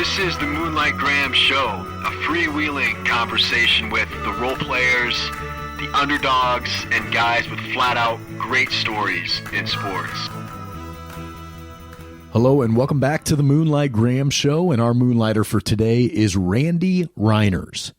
This is the Moonlight Graham Show, a freewheeling conversation with the role players, the underdogs, and guys with flat-out great stories in sports. Hello and welcome back to the Moonlight Graham Show, and our Moonlighter for today is Randy Reiners.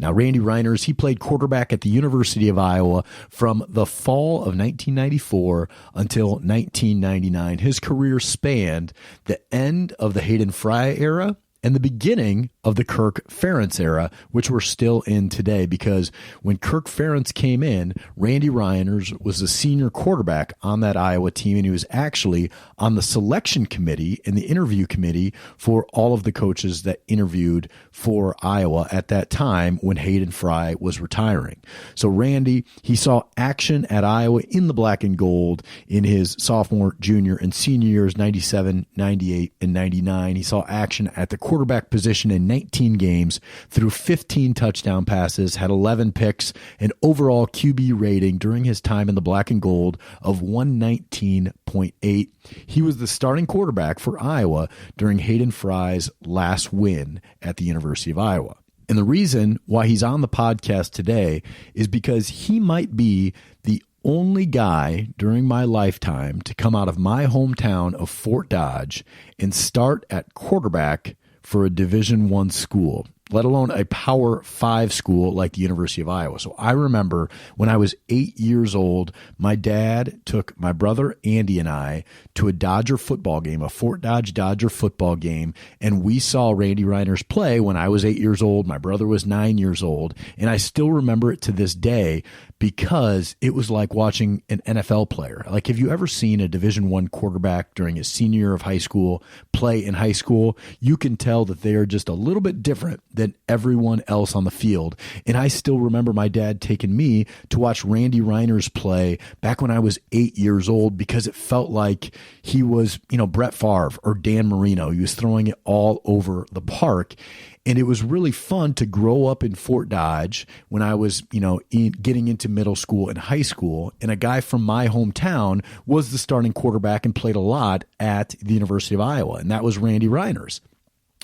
Now, Randy Reiners, he played quarterback at the University of Iowa from the fall of 1994 until 1999. His career spanned the end of the Hayden Fry era and the beginning of the Kirk Ferentz era, which we're still in today, because when Kirk Ferentz came in, Randy Reiners was the senior quarterback on that Iowa team, and he was actually on the selection committee and the interview committee for all of the coaches that interviewed for Iowa at that time when Hayden Fry was retiring. So Randy, he saw action at Iowa in the black and gold in his sophomore, junior, and senior years, 97, 98, and 99. He saw action at the quarterback position in 19 games, threw 15 touchdown passes, had 11 picks, and overall QB rating during his time in the black and gold of 119.8. He was the starting quarterback for Iowa during Hayden Fry's last win at the University of Iowa. And the reason why he's on the podcast today is because he might be the only guy during my lifetime to come out of my hometown of Fort Dodge and start at quarterback for a Division I school, let alone a Power 5 school like the University of Iowa. So I remember when I was 8 years old, my dad took my brother Andy and I to a Dodger football game, a Fort Dodge Dodger football game, and we saw Randy Reiners play when I was 8 years old. My brother was 9 years old, and I still remember it to this day because it was like watching an NFL player. Like, have you ever seen a Division I quarterback during his senior year of high school play in high school? You can tell that they are just a little bit different than everyone else on the field. And I still remember my dad taking me to watch Randy Reiners play back when I was 8 years old, because it felt like he was, Brett Favre or Dan Marino. He was throwing it all over the park. And it was really fun to grow up in Fort Dodge when I was, getting into middle school and high school. And a guy from my hometown was the starting quarterback and played a lot at the University of Iowa, and that was Randy Reiners.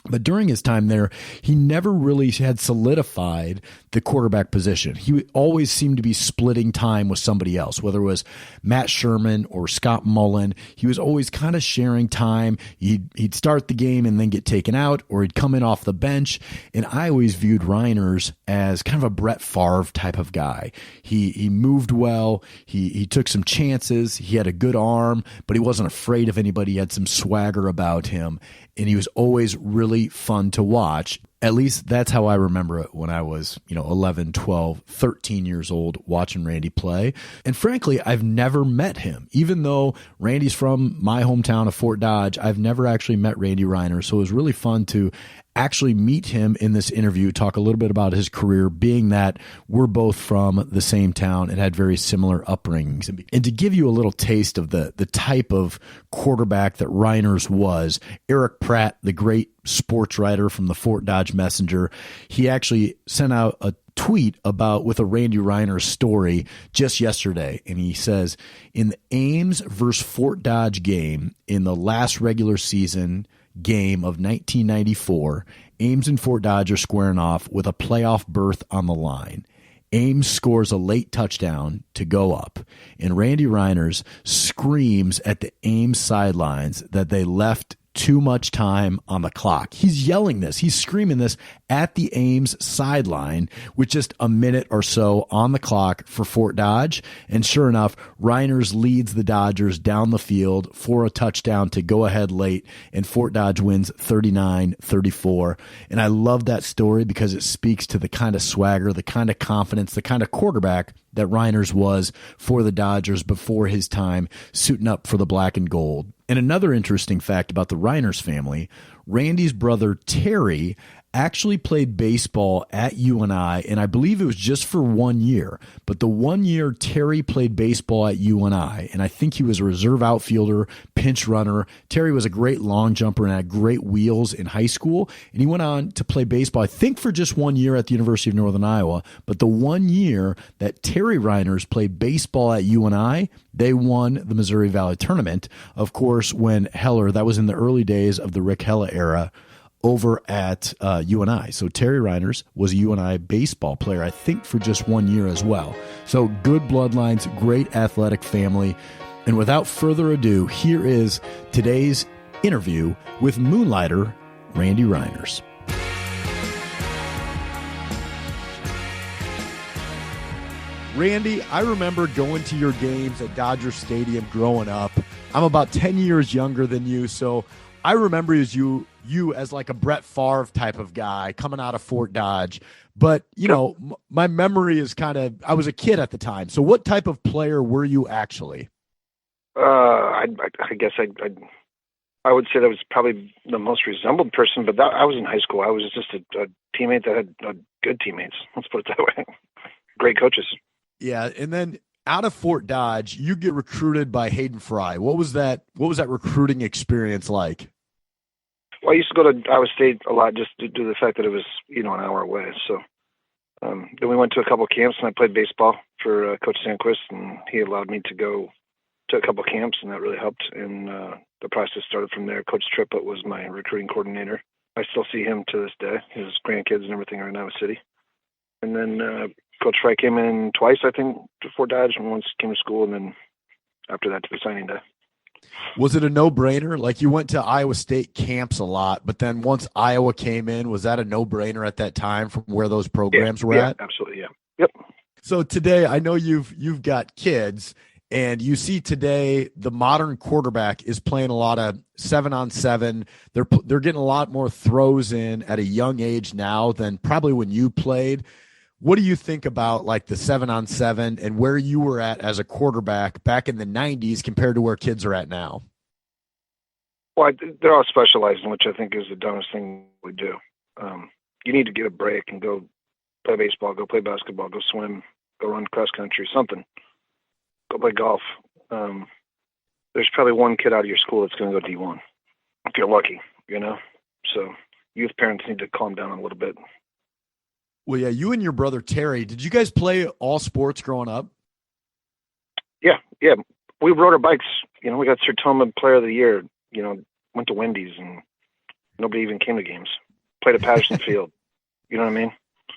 But during his time there, he never really had solidified the quarterback position. He always seemed to be splitting time with somebody else, whether it was Matt Sherman or Scott Mullen. He was always kind of sharing time. He'd start the game and then get taken out, or he'd come in off the bench. And I always viewed Reiners as kind of a Brett Favre type of guy. He moved well. He took some chances. He had a good arm, but he wasn't afraid of anybody. He had some swagger about him. And he was always really fun to watch. At least that's how I remember it when I was, 11, 12, 13 years old watching Randy play. And frankly, I've never met him. Even though Randy's from my hometown of Fort Dodge, I've never actually met Randy Reiners. So it was really fun to actually meet him in this interview, talk a little bit about his career, being that we're both from the same town and had very similar upbringings. And to give you a little taste of the type of quarterback that Reiners was, Eric Pratt, the great sports writer from the Fort Dodge Messenger, he actually sent out a tweet with a Randy Reiners story just yesterday. And he says, in the Ames versus Fort Dodge game in the last regular season game of 1994, Ames and Fort Dodge are squaring off with a playoff berth on the line. Ames scores a late touchdown to go up, and Randy Reiners screams at the Ames sidelines that they left too much time on the clock. He's yelling this. He's screaming this at the Ames sideline with just a minute or so on the clock for Fort Dodge. And sure enough, Reiners leads the Dodgers down the field for a touchdown to go ahead late, and Fort Dodge wins 39-34. And I love that story because it speaks to the kind of swagger, the kind of confidence, the kind of quarterback that Reiners was for the Dodgers before his time suiting up for the black and gold. And another interesting fact about the Reiners family, Randy's brother Terry actually played baseball at UNI, and I believe it was just for 1 year. But the 1 year Terry played baseball at UNI, and I think he was a reserve outfielder, pinch runner. Terry was a great long jumper and had great wheels in high school, and he went on to play baseball, I think, for just 1 year at the University of Northern Iowa. But the 1 year that Terry Reiners played baseball at UNI, they won the Missouri Valley Tournament. Of course, when Heller, that was in the early days of the Rick Hella era over at UNI. So Terry Reiners was a UNI baseball player, I think, for just 1 year as well. So good bloodlines, great athletic family. And without further ado, here is today's interview with Moonlighter Randy Reiners. Randy, I remember going to your games at Dodger Stadium growing up. I'm about 10 years younger than you, so I remember you as like a Brett Favre type of guy coming out of Fort Dodge. But, my memory is I was a kid at the time. So what type of player were you actually? I guess I would say that was probably the most resembled person, but I was in high school. I was just a teammate that had good teammates. Let's put it that way. Great coaches. Yeah, and then out of Fort Dodge, you get recruited by Hayden Fry. What was that recruiting experience like? Well, I used to go to Iowa State a lot just due to the fact that it was, an hour away. So then we went to a couple camps, and I played baseball for Coach Sandquist, and he allowed me to go to a couple camps, and that really helped. And the process started from there. Coach Triplett was my recruiting coordinator. I still see him to this day. His grandkids and everything are in Iowa City. And then Coach Fry came in twice, I think, to Fort Dodge, and once came to school, and then after that to the signing day. Was it a no-brainer? Like, you went to Iowa State camps a lot, but then once Iowa came in, was that a no-brainer at that time from where those programs were at? Absolutely, yeah. Yep. So today, I know you've got kids, and you see today the modern quarterback is playing a lot of 7-on-7. They're getting a lot more throws in at a young age now than probably when you played. What do you think about like the 7-on-7 and where you were at as a quarterback back in the 90s compared to where kids are at now? Well, they're all specializing, which I think is the dumbest thing we do. You need to get a break and go play baseball, go play basketball, go swim, go run cross country, something. Go play golf. There's probably one kid out of your school that's going to go D1 if you're lucky, So youth parents need to calm down a little bit. Well, yeah, you and your brother Terry, did you guys play all sports growing up? Yeah. We rode our bikes. We got Sertoma Player of the Year. Went to Wendy's, and nobody even came to games. Played at Patterson Field. You know what I mean?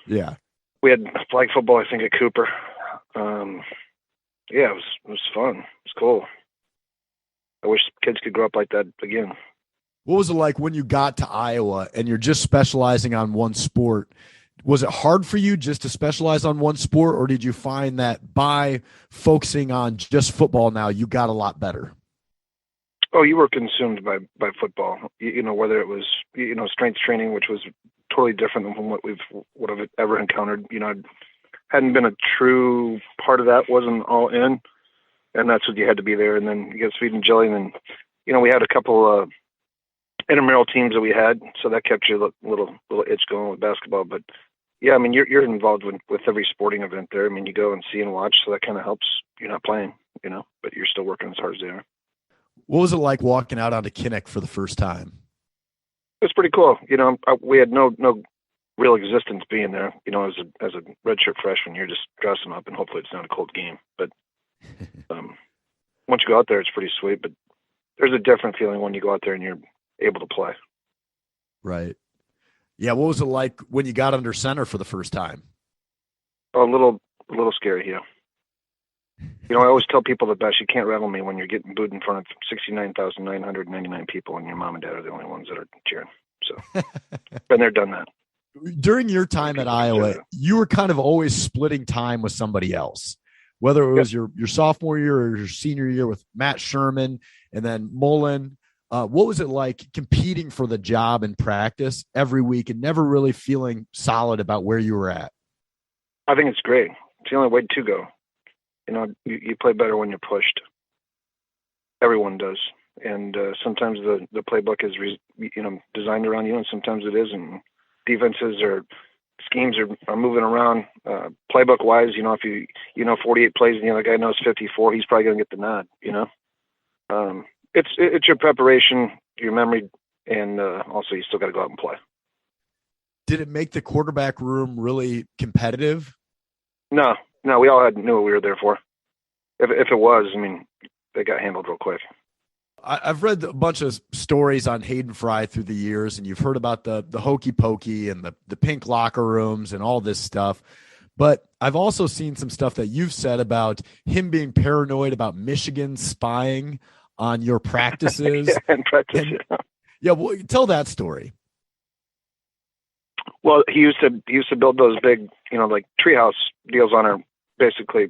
Yeah. We had flag football, I think, at Cooper. Yeah, it was fun. It was cool. I wish kids could grow up like that again. What was it like when you got to Iowa and you're just specializing on one sport? Was it hard for you just to specialize on one sport, or did you find that by focusing on just football now, you got a lot better? Oh, you were consumed by football. Whether it was strength training, which was totally different than what I've ever encountered. I hadn't been a true part of that. Wasn't all in, and that's what you had to be there. And then you get sweet and jelly, and then we had a couple intramural teams that we had, so that kept you a little itch going with basketball. But yeah, you're involved with every sporting event there. You go and see and watch, so that kind of helps. You're not playing, but you're still working as hard as they are. What was it like walking out onto Kinnick for the first time? It was pretty cool. We had no real existence being there. As a redshirt freshman, you're just dressing up, and hopefully it's not a cold game. But once you go out there, it's pretty sweet. But there's a different feeling when you go out there and you're able to play. Right. Yeah. What was it like when you got under center for the first time? A little scary. Yeah. I always tell people the best, you can't rattle me when you're getting booed in front of 69,999 people and your mom and dad are the only ones that are cheering. So been there, done that. During your time at Iowa, you were kind of always splitting time with somebody else, whether it was your sophomore year or your senior year with Matt Sherman and then Mullen. What was it like competing for the job in practice every week and never really feeling solid about where you were at? I think it's great. It's the only way to go. You play better when you're pushed. Everyone does. And sometimes the playbook is, designed around you, and sometimes it isn't. Defenses or schemes are moving around. Playbook-wise, if you know 48 plays and the other guy knows 54, he's probably going to get the nod, It's your preparation, your memory, and also you still got to go out and play. Did it make the quarterback room really competitive? No, we all knew what we were there for. If it was, they got handled real quick. I've read a bunch of stories on Hayden Fry through the years, and you've heard about the hokey pokey and the pink locker rooms and all this stuff. But I've also seen some stuff that you've said about him being paranoid about Michigan spying on your practices. Yeah, well, tell that story. Well, he used to build those big, like treehouse deals on our, basically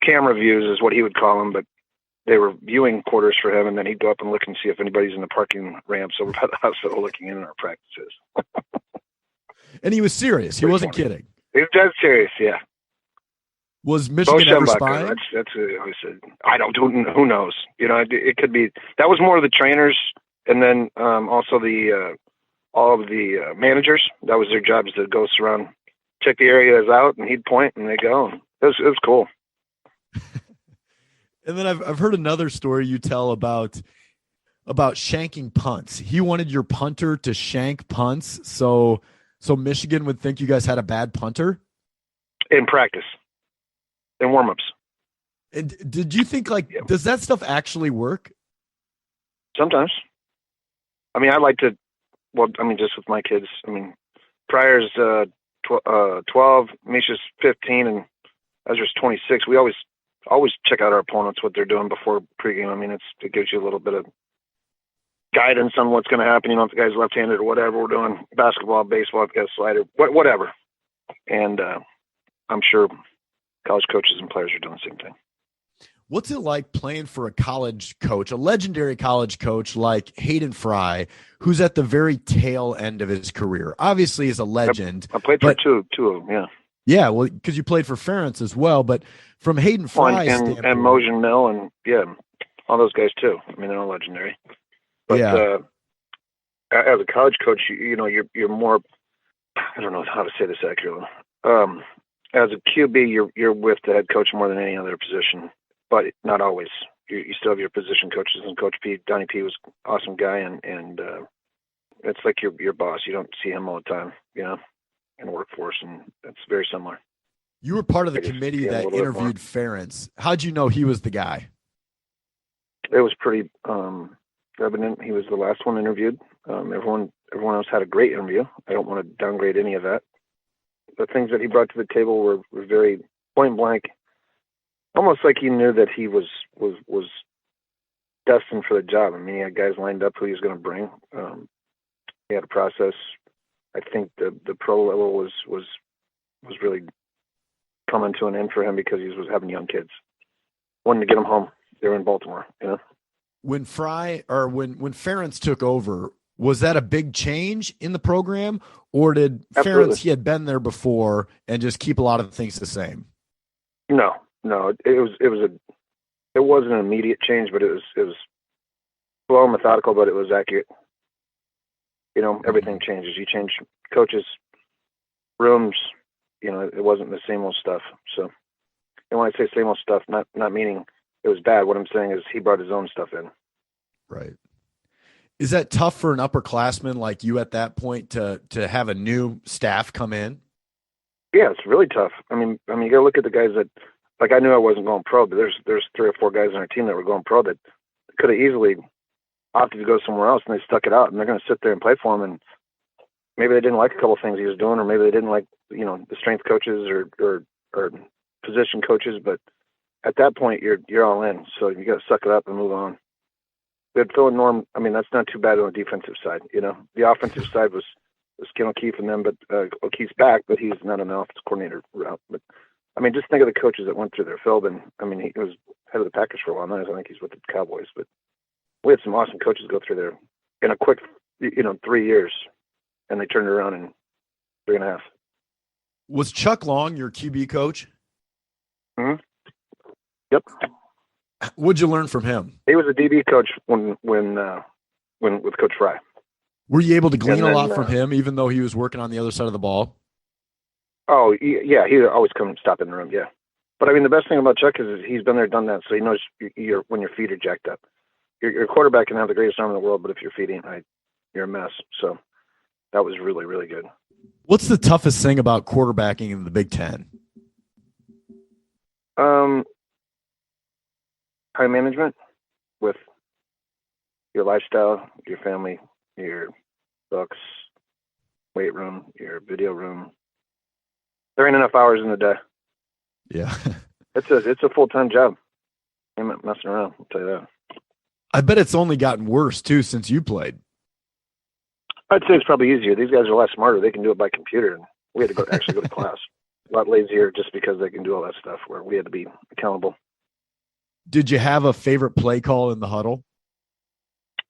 camera views is what he would call them, but they were viewing quarters for him, and then he'd go up and look and see if anybody's in the parking ramps over by the hospital looking in on our practices. And he was serious. He wasn't kidding. He was dead serious, yeah. Was Michigan ever spying? That's I said. I don't. Who knows? It could be. That was more of the trainers, and then also all of the managers. That was their job, is to go surround, check the areas out, and he'd point, and they go. It was cool. And then I've heard another story you tell about shanking punts. He wanted your punter to shank punts, so Michigan would think you guys had a bad punter in practice, in warmups. And did you think, does that stuff actually work? Sometimes. I mean, I like to. Well, I mean, just with my kids. I mean, Pryor's 12, Misha's 15, and Ezra's 26. We always check out our opponents, what they're doing before pregame. I mean, it gives you a little bit of guidance on what's going to happen. If the guy's left-handed or whatever, we're doing basketball, baseball, if the guy's slider, whatever. And I'm sure college coaches and players are doing the same thing. What's it like playing for a college coach, a legendary college coach like Hayden Fry, who's at the very tail end of his career? Obviously, he's a legend. I played for two of them, yeah. Yeah, well, because you played for Ferentz as well, but from Hayden Fry's standpoint, and Mojen Mill, and all those guys too. I mean, they're all legendary. But as a college coach, you're more. I don't know how to say this accurately. As a QB, you're with the head coach more than any other position, but not always. You still have your position coaches, and Coach P, Donnie P, was an awesome guy, and it's like your boss. You don't see him all the time, in the workforce, and it's very similar. You were part of the committee that interviewed Ferentz. How'd you know he was the guy? It was pretty evident. He was the last one interviewed. Everyone else had a great interview. I don't want to downgrade any of that. The things that he brought to the table were very point blank, almost like he knew that he was destined for the job. I mean, he had guys lined up who he was going to bring. He had a process. I think the pro level was really coming to an end for him because he was having young kids. Wanted to get them home. They were in Baltimore, When Ferentz took over, was that a big change in the program, or did Ferentz, he had been there before, and just keep a lot of things the same? No. It wasn't an immediate change, but it was slow and methodical, but it was accurate. Everything changes. You change coaches, rooms. It wasn't the same old stuff. So, and when I say same old stuff, not meaning it was bad. What I'm saying is he brought his own stuff in. Right. Is that tough for an upperclassman like you at that point to have a new staff come in? Yeah, it's really tough. I mean, you got to look at the guys that, like, I knew I wasn't going pro, but there's 3 or 4 guys on our team that were going pro that could have easily opted to go somewhere else, and they stuck it out, and they're going to sit there and play for him. And maybe they didn't like a couple of things he was doing, or maybe they didn't like, the strength coaches or position coaches. But at that point, you're all in. So you got to suck it up and move on. But Phil and Norm, I mean, that's not too bad on the defensive side. The offensive side was Ken O'Keefe and them, but O'Keefe's back, but he's not an offensive coordinator route. But I mean, just think of the coaches that went through there. Phil, he was head of the Packers for a while now. I think he's with the Cowboys, but we had some awesome coaches go through there in a quick, 3 years, and they turned it around in 3.5. Was Chuck Long your QB coach? Mm-hmm. Yep. What'd you learn from him? He was a DB coach when with Coach Fry. Were you able to glean a lot from him, even though he was working on the other side of the ball? Oh, yeah, he'd always come and stop in the room, yeah. But, I mean, the best thing about Chuck is he's been there, done that, so he knows when your feet are jacked up. Your quarterback can have the greatest arm in the world, but if your feet ain't right, you're a mess. So that was really, really good. What's the toughest thing about quarterbacking in the Big Ten? Time management with your lifestyle, your family, your books, weight room, your video room. There ain't enough hours in the day. Yeah. It's a full-time job. I'm not messing around, I'll tell you that. I bet it's only gotten worse too since you played. I'd say it's probably easier. These guys are a lot smarter. They can do it by computer. And we had to actually go to class. A lot lazier just because they can do all that stuff where we had to be accountable. Did you have a favorite play call in the huddle?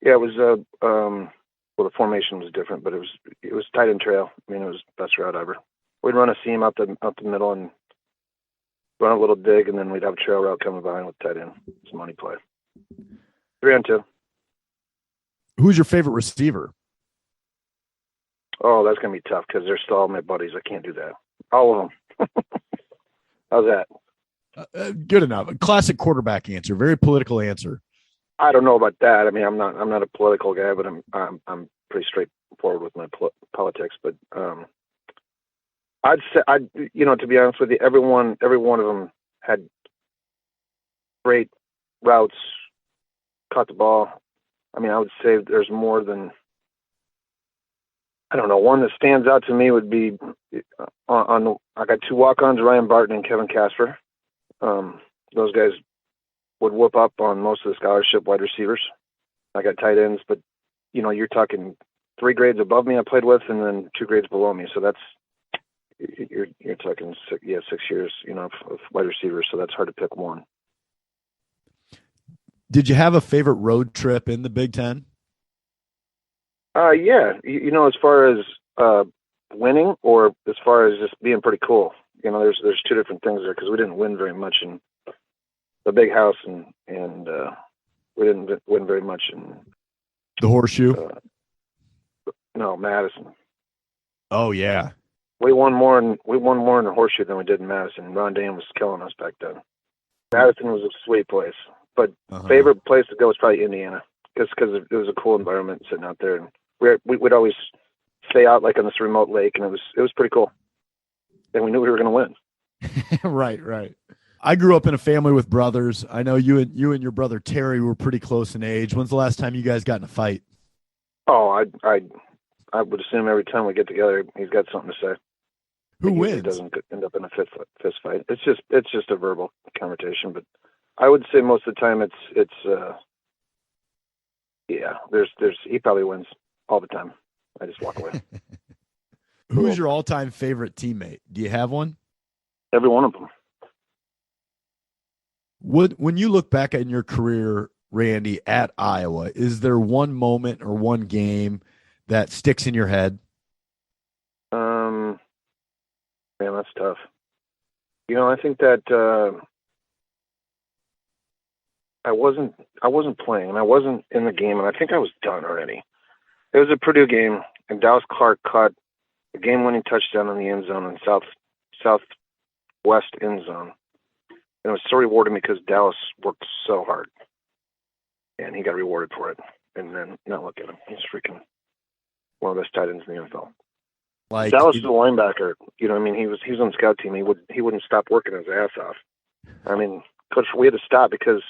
Yeah, it was, well, the formation was different, but it was tight end trail. I mean, it was the best route ever. We'd run a seam out the middle and run a little dig, and then we'd have a trail route coming behind with tight end. It's money play. 3-on-2. Who's your favorite receiver? Oh, that's going to be tough because they're still all my buddies. I can't do that. All of them. How's that? Good enough. A classic quarterback answer. Very political answer. I don't know about that. I mean, I'm not a political guy, but I'm pretty straightforward with my politics. But I'd say, to be honest with you, every one of them had great routes, caught the ball. I mean, I would say there's more than, I don't know, one that stands out to me would be I got two walk-ons, Ryan Barton and Kevin Casper. Those guys would whoop up on most of the scholarship wide receivers. I got tight ends, but you're talking 3 grades above me I played with, and then 2 grades below me. So that's you're talking 6 years, of wide receivers. So that's hard to pick one. Did you have a favorite road trip in the Big Ten? Yeah, as far as winning or as far as just being pretty cool. There's 2 different things there because we didn't win very much in the Big House, and we didn't win very much in the Horseshoe. No, Madison. Oh yeah, we won more in the Horseshoe than we did in Madison. Ron Dane was killing us back then. Madison was a sweet place, but favorite place to go was probably Indiana, just because it was a cool environment sitting out there, and we'd always stay out like on this remote lake, and it was pretty cool. And we knew we were going to win. Right. I grew up in a family with brothers. I know you and your brother Terry were pretty close in age. When's the last time you guys got in a fight? Oh, I would assume every time we get together, he's got something to say. Who wins? He doesn't end up in a fist fight. It's just a verbal conversation, but I would say most of the time he probably wins all the time. I just walk away. Who's your all-time favorite teammate? Do you have one? Every one of them. When you look back in your career, Randy, at Iowa, is there one moment or one game that sticks in your head? Man, that's tough. I think that I wasn't playing, and I wasn't in the game, and I think I was done already. It was a Purdue game, and Dallas Clark caught a game-winning touchdown in the end zone in southwest end zone. And it was so rewarding because Dallas worked so hard, and he got rewarded for it. And then, now look at him. He's freaking one of the best tight ends in the NFL. Like Dallas is a linebacker. He was on the scout team. He wouldn't stop working his ass off. I mean, coach, we had to stop because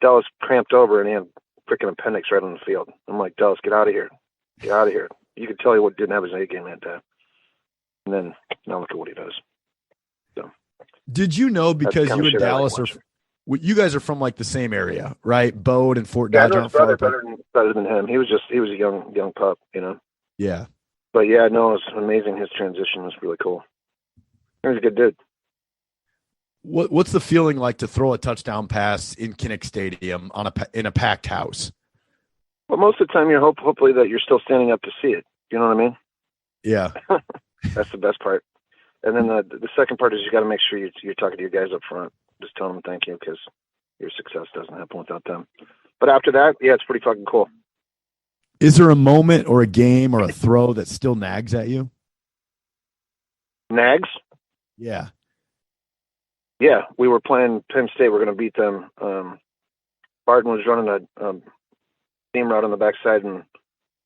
Dallas cramped over and he had freaking appendix right on the field. I'm like, Dallas, get out of here. Get out of here. You could tell he didn't have his A game that day. And then, now look at what he does. So, did you know, because you and Dallas you guys are from like the same area, right? Bode and Fort Dodge aren't far apart. Better than him. He was a young pup, Yeah. But yeah, no, it was amazing. His transition was really cool. He was a good dude. What's the feeling like to throw a touchdown pass in Kinnick Stadium in a packed house? Well, most of the time, hopefully that you're still standing up to see it. You know what I mean? Yeah. That's the best part. And then the second part is you got to make sure you're talking to your guys up front. Just telling them thank you because your success doesn't happen without them. But after that, yeah, it's pretty fucking cool. Is there a moment or a game or a throw that still nags at you? Nags? Yeah. Yeah, we were playing Penn State. We're going to beat them. Barton was running a seam route on the backside, and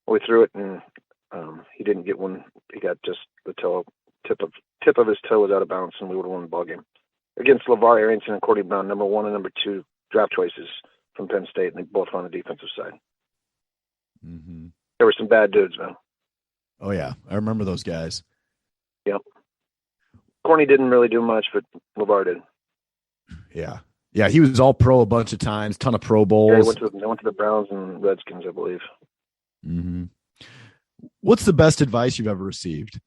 we threw it, and he didn't get one. He got just the tip of his toe was out of bounds, and we would have won the ball game against LeVar Arrington and Cordy Brown, number 1 and number 2 draft choices from Penn State, and they both on the defensive side. Mm-hmm. There were some bad dudes, man. Oh yeah, I remember those guys. Yep. Corny didn't really do much, but LeVar did. Yeah. Yeah, he was all pro a bunch of times, ton of Pro Bowls. Yeah, they went to the Browns and Redskins, I believe. Mm-hmm. What's the best advice you've ever received?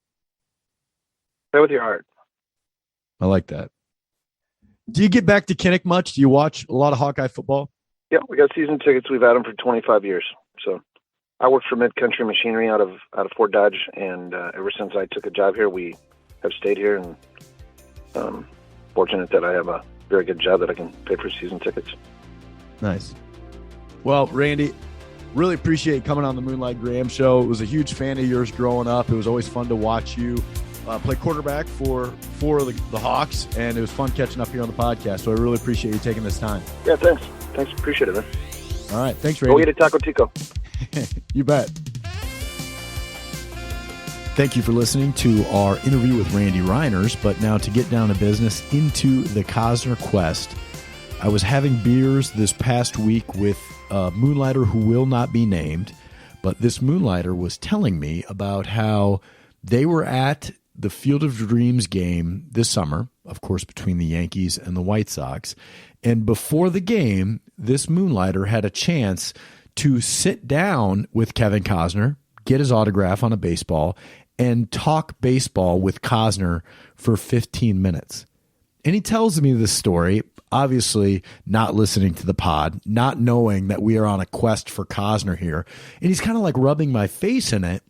Play with your heart. I like that. Do you get back to Kinnick much? Do you watch a lot of Hawkeye football? Yeah, we got season tickets. We've had them for 25 years. So I worked for Mid-Country Machinery out of Fort Dodge, and ever since I took a job here, we have stayed here, and fortunate that I have a very good job that I can pay for season tickets. Nice. Well, Randy, really appreciate you coming on the Moonlight Graham Show. It was a huge fan of yours growing up. It was always fun to watch you play quarterback for the Hawks, and it was fun catching up here on the podcast. So I really appreciate you taking this time. Yeah, thanks. Thanks. Appreciate it, man. All right. Thanks, Randy. Go eat a Taco Tico. You bet. Thank you for listening to our interview with Randy Reiners. But now to get down to business, into the Cosner quest. I was having beers this past week with a moonlighter who will not be named, but this moonlighter was telling me about how they were at the Field of Dreams game this summer, of course, between the Yankees and the White Sox. And before the game, this moonlighter had a chance to sit down with Kevin Costner, get his autograph on a baseball, and talk baseball with Costner for 15 minutes. And he tells me this story, obviously not listening to the pod, not knowing that we are on a quest for Costner here. And he's kind of like rubbing my face in it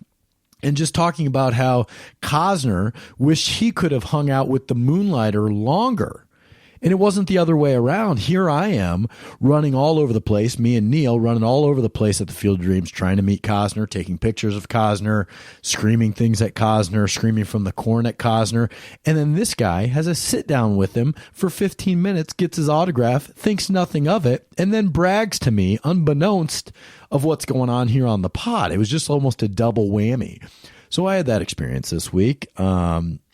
and just talking about how Costner wished he could have hung out with the moonlighter longer. And it wasn't the other way around. Here I am running all over the place, me and Neil running all over the place at the Field of Dreams, trying to meet Costner, taking pictures of Costner, screaming things at Costner, screaming from the corn at Costner. And then this guy has a sit down with him for 15 minutes, gets his autograph, thinks nothing of it, and then brags to me, unbeknownst of what's going on here on the pod. It was just almost a double whammy. So I had that experience this week.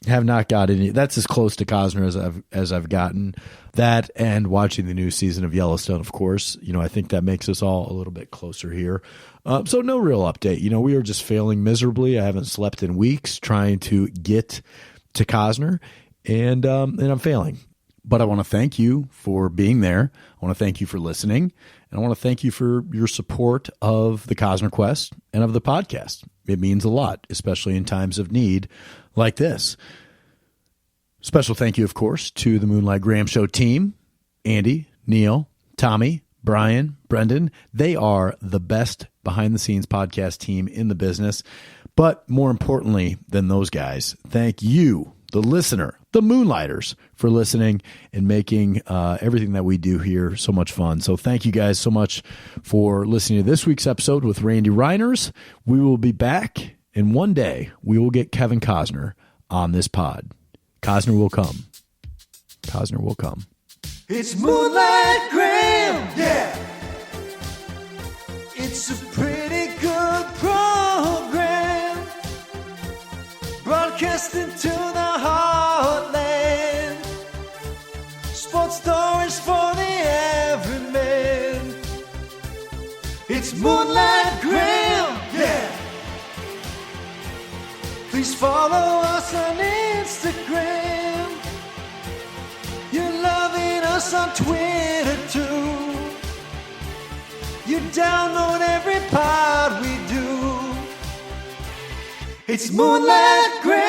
Have not got any. That's as close to Costner as I've gotten. That and watching the new season of Yellowstone, of course. You know, I think that makes us all a little bit closer here. So no real update. You know, we are just failing miserably. I haven't slept in weeks trying to get to Costner, and I'm failing. But I want to thank you for being there. I want to thank you for listening. And I want to thank you for your support of the Costner Quest and of the podcast. It means a lot, especially in times of need like this. Special thank you, of course, to the Moonlight Graham Show team, Andy, Neil, Tommy, Brian, Brendan. They are the best behind-the-scenes podcast team in the business. But more importantly than those guys, thank you, the listener, the Moonlighters, for listening and making everything that we do here so much fun. So thank you guys so much for listening to this week's episode with Randy Reiners. We will be back, and one day we will get Kevin Costner on this pod. Costner will come. Costner will come. It's Moonlight Graham, yeah. It's a pretty good program, broadcasting to the heartland. Sports stories for the everyman. It's Moonlight Graham, yeah. Please follow us on Instagram. You're loving us on Twitter too. You download every pod we do. It's Moonlight Graham.